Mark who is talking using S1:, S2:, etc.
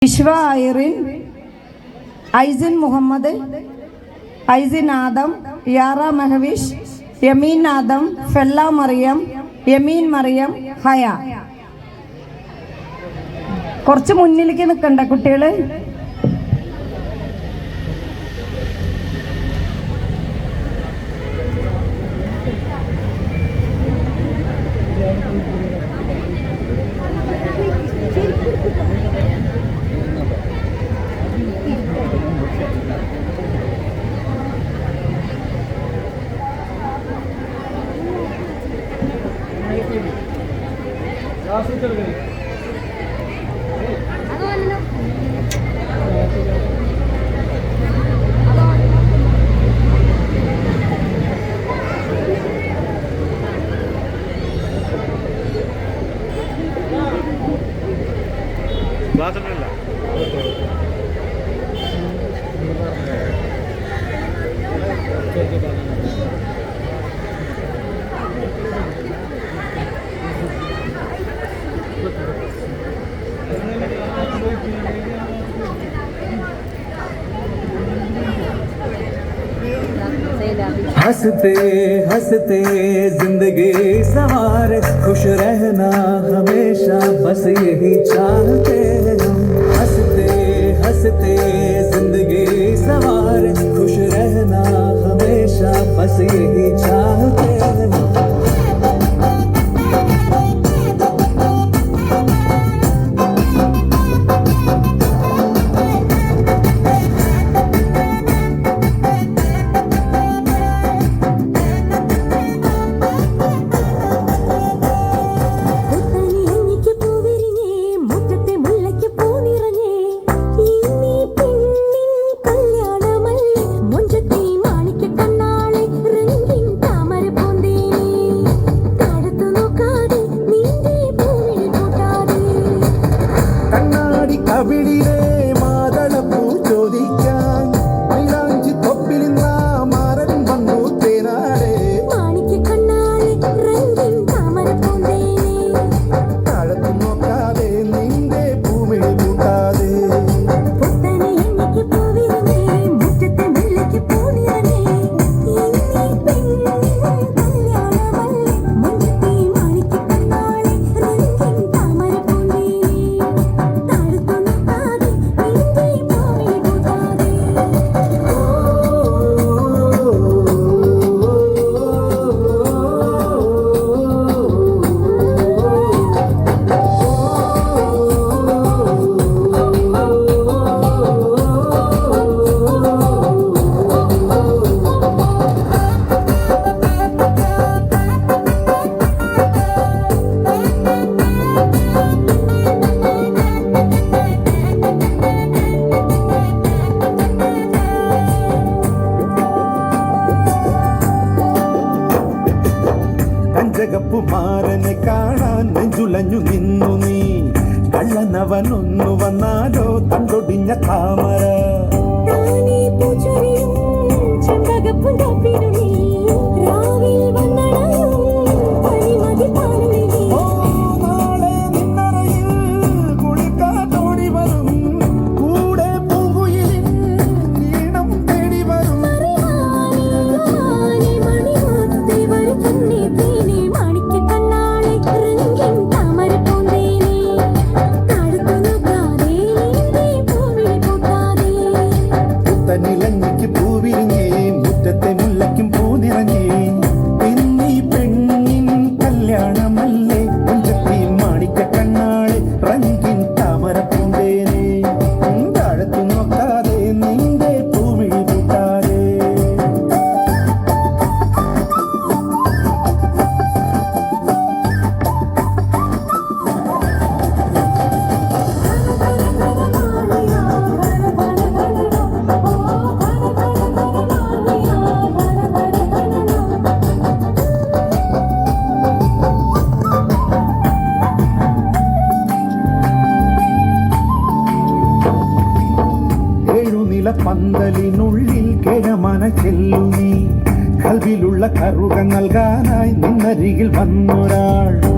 S1: വിശ്വ Irene, ഐസിൻ Muhammad, ഐസിൻ Adam, Yara മെഹവിഷ്, യമീൻ Adam, ഫെല്ല Mariyam, യമീൻ Mariyam, ഹയ. കുറച്ച് മുന്നിലേക്ക് നിൽക്കണ്ട കുട്ടികള്.
S2: हंसते हंसते जिंदगी सवार, खुश रहना हमेशा बस यही चाहते हम। हंसते हंसते जिंदगी सवार, खुश रहना हमेशा बस यही चाहते हम।
S3: ജഗപ്പുമാരനെ കാണാൻ നെഞ്ചുലഞ്ഞു നിന്നു നീ. കള്ളനവനൊന്നു വന്നാലോ തണ്ടൊടിഞ്ഞ താമര. പന്തലിനുള്ളിൽ കേഴമന ചെല്ലു നീ. കൽവിലുള്ള കറുക നൽകാനായി നിന്നരികിൽ വന്നൊരാൾ.